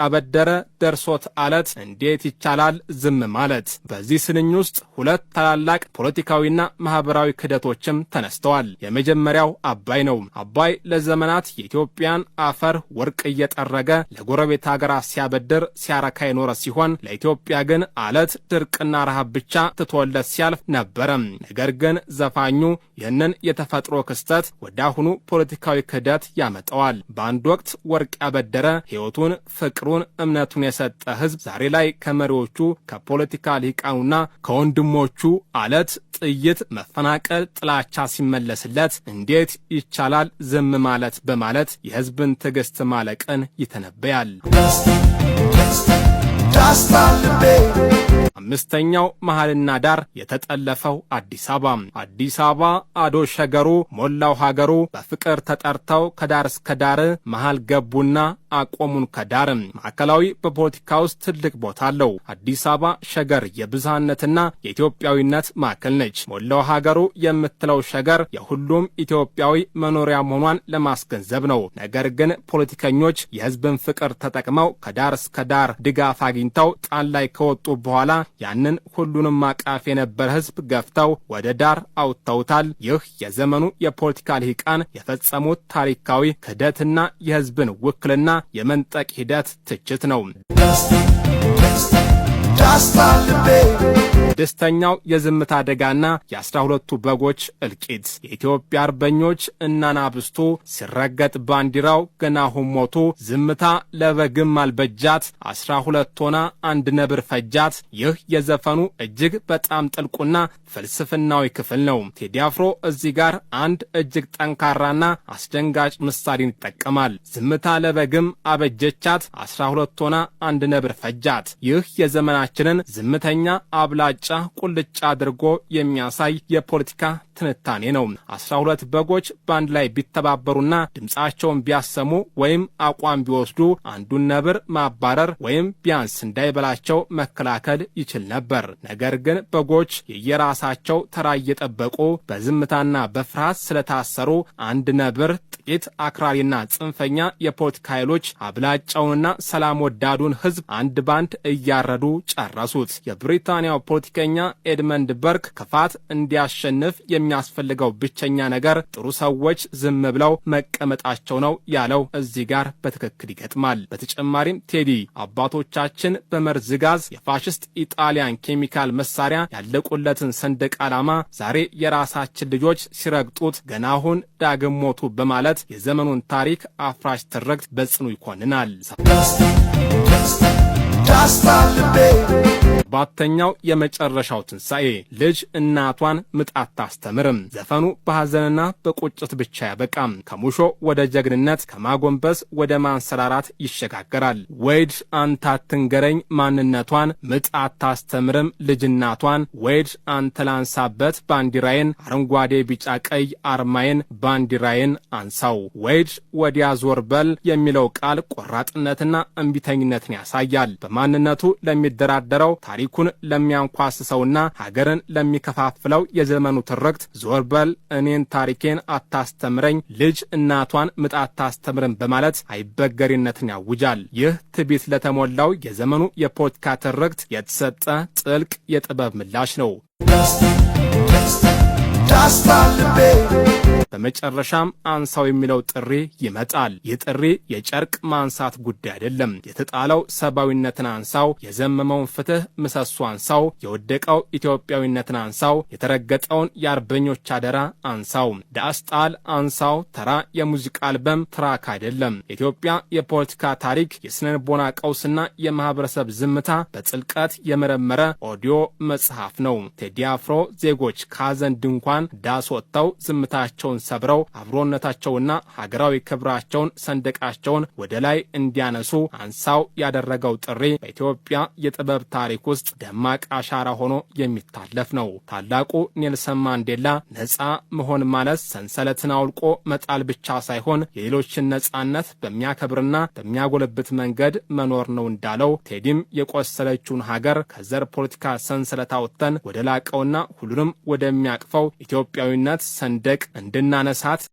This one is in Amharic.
አበደረ ደርሶት አለት እንዴት ይቻላል ዝም ማለት? በዚህ ስንኝ ውስጥ ሁለት ታላላቅ ፖለቲካዊና ማህበራዊ ክደቶችም ተነስተዋል። የመጀመሪያው አባይ ነው። አባይ ለዘመናት የኢትዮጵያን አፈር ወርቅ እየጠረገ ለጎረቤት ሀገራት ሲያበድር ሲያረካ የኖረ ሲሆን ለኢትዮጵያ ግን አለት ድርቅና ረሃብ ብቻ ትቶለት ሲያልፍ ነበረ። ነገር ግን ዘፋኙ ይህንን የተፈጥሮ ክስተት ወደ አሁኑ ፖለቲካዊ ክህደት ያመጣዋል። በአንድ ወቅት ወርቅ ያበደረ ሕይወቱን፣ ፍቅሩን፣ እምነቱን የሰጠ ህዝብ ዛሬ ላይ ከመሪዎቹ ከፖለቲካ ሊቃኑና ከወንድሞቹ አለት፣ ጥይት፣ መፈናቀል፣ ጥላቻ ሲመለስለት እንዴት ይቻላል ዝም ማለት በማለት የህዝብን ትዕግስት ማለቅን ይተነበያል። አምስተኛው መሃልና ዳር የተጠለፈው አዲስ አበባ አዶ ሸገሩ ሞላው ሀገሩ በፍቅር ተጠርተው ከዳር እስከ ዳር መሃል ገቡና አቆሙን ከዳር። ማዕከላዊ በፖለቲካ ውስጥ ትልቅ ቦታ አለው። አዲስ አበባ ሸገር የብዝሃነትና የኢትዮጵያዊነት ማዕከል ነች። ሞላው ሀገሩ የምትለው ሸገር የሁሉም ኢትዮጵያዊ መኖሪያ መሆኗን ለማስገንዘብ ነው። ነገር ግን ፖለቲከኞች የህዝብን ፍቅር ተጠቅመው ከዳር እስከ ዳር ድጋፍ አግኝተው ጣን ላይ ከወጡ በኋላ ያንን ሁሉንም አቃፊ የነበረ ህዝብ ገፍተው ወደ ዳር አውጥተውታል። ይህ የዘመኑ የፖለቲካ ልሂቃን የፈጸሙት ታሪካዊ ክህደትና የህዝብን ውክልና የመንጠቅ ሂደት ትችት ነው። ስድስተኛው የዝምታ አደጋና የ12ቱ በጎች እልቂት። የኢትዮጵያ አርበኞች እናናብስቱ ሲረገጥ ባንዲራው ገና ሁሞቱ ዝምታ ለበግም አልበጃት 12 ሆና አንድ ነብር ፈጃት። ይህ የዘፈኑ እጅግ በጣም ጥልቁና ፍልስፍናዊ ክፍል ነው። ቴዲ አፍሮ እዚህ ጋር አንድ እጅግ ጠንካራና አስደንጋጭ ምሳሌን ይጠቀማል። ዝምታ ለበግም አበጀቻት 12 ሆና አንድ ነብር ፈጃት። ይህ የዘመናችንን ዝምተኛ አብላጫ ቁልጫ አድርጎ የሚያሳይ የፖለቲካ ትንታኔ ነው። 12 በጎች በአንድ ላይ ቢተባበሩና ድምጻቸውን ቢያሰሙ ወይም አቋም ቢወስዱ አንዱን ነብር ማባረር ወይም ቢያንስ እንዳይበላቸው መከላከል ይችል ነበር። ነገር ግን በጎች የየራሳቸው ተራ እየጠበቁ በዝምታና በፍርሃት ስለታሰሩ አንድ ነብር ጥቂት አክራሪና ጽንፈኛ የፖለቲካ ኃይሎች አብላጫውንና ሰላም ወዳዱን ህዝብ አንድ ባንድ እያረዱ ጨረሱት። የብሪታንያው ፖለቲከኛ ኤድመንድ በርክ ክፋት እንዲያሸንፍ የሚያስፈልገው ብቸኛ ነገር ጥሩ ሰዎች ዝም ብለው መቀመጣቸው ነው ያለው እዚህ ጋር በትክክል ይገጥማል። በተጨማሪም ቴዲ አባቶቻችን በመርዝ ጋዝ የፋሽስት ኢጣሊያን ኬሚካል መሳሪያ ያለቁለትን ሰንደቅ ዓላማ ዛሬ የራሳችን ልጆች ሲረግጡት ገና አሁን ዳግም ሞቱ በማለት የዘመኑን ታሪክ አፍራሽ ትርክት በጽኑ ይኮንናል። ባተኛው የመጨረሻው ትንሣኤ ልጅ እናቷን ምጥ አታስተምርም። ዘፈኑ በሐዘንና በቁጭት ብቻ ያበቃም። ከሙሾ ወደ ጀግንነት ከማጎንበስ ወደ ማንሰራራት ይሸጋገራል። ወይድ አንተ አትንገረኝ ማንነቷን ምጥ አታስተምርም ልጅ እናቷን። ወይድ አንተ ላንሳበት ባንዲራዬን አረንጓዴ ቢጫ ቀይ አርማዬን ባንዲራዬን አንሳው። ወይድ ወዲያ ዞር በል የሚለው ቃል ቆራጥነትና እምቢተኝነትን ያሳያል። በማንነቱ ለሚደራደረው ታሪኩን ለሚያንኳስሰውና ሀገርን ለሚከፋፍለው የዘመኑ ትርክት ዞር በል እኔን ታሪኬን አታስተምረኝ ልጅ እናቷን ምጥ አታስተምርም በማለት አይበገሪነትን ያውጃል። ይህ ትዕቢት ለተሞላው የዘመኑ የፖለቲካ ትርክት የተሰጠ ጥልቅ የጥበብ ምላሽ ነው። በመጨረሻም አንሳው የሚለው ጥሪ ይመጣል። ይህ ጥሪ የጨርቅ ማንሳት ጉዳይ አይደለም። የተጣለው ሰብአዊነትን አንሳው፣ የዘመመውን ፍትህ ምሰሶ አንሳው፣ የወደቀው ኢትዮጵያዊነትን አንሳው፣ የተረገጠውን የአርበኞች አደራ አንሳው። ዳስጣል አንሳው ተራ የሙዚቃ አልበም ትራክ አይደለም። የኢትዮጵያ የፖለቲካ ታሪክ የስነልቦና ቀውስና የማህበረሰብ ዝምታ በጥልቀት የመረመረ ኦዲዮ መጽሐፍ ነው። ቴዲ አፍሮ ዜጎች ከሐዘን ድንኳን ዳስ ወጥተው ዝምታቸውን ሰብረው አብሮነታቸውና ሀገራዊ ክብራቸውን ሰንደቃቸውን ወደ ላይ እንዲያነሱ አንሳው ያደረገው ጥሪ በኢትዮጵያ የጥበብ ታሪክ ውስጥ ደማቅ አሻራ ሆኖ የሚታለፍ ነው። ታላቁ ኔልሰን ማንዴላ ነፃ መሆን ማለት ሰንሰለትን አውልቆ መጣል ብቻ ሳይሆን የሌሎችን ነፃነት በሚያከብርና በሚያጎለብት መንገድ መኖር ነው እንዳለው ቴዲም የቆሰለችውን ሀገር ከዘር ፖለቲካ ሰንሰለት አውጥተን ወደ ላቀውና ሁሉንም ወደሚያቅፈው ኢትዮጵያዊነት ሰንደቅ እንድናነሳት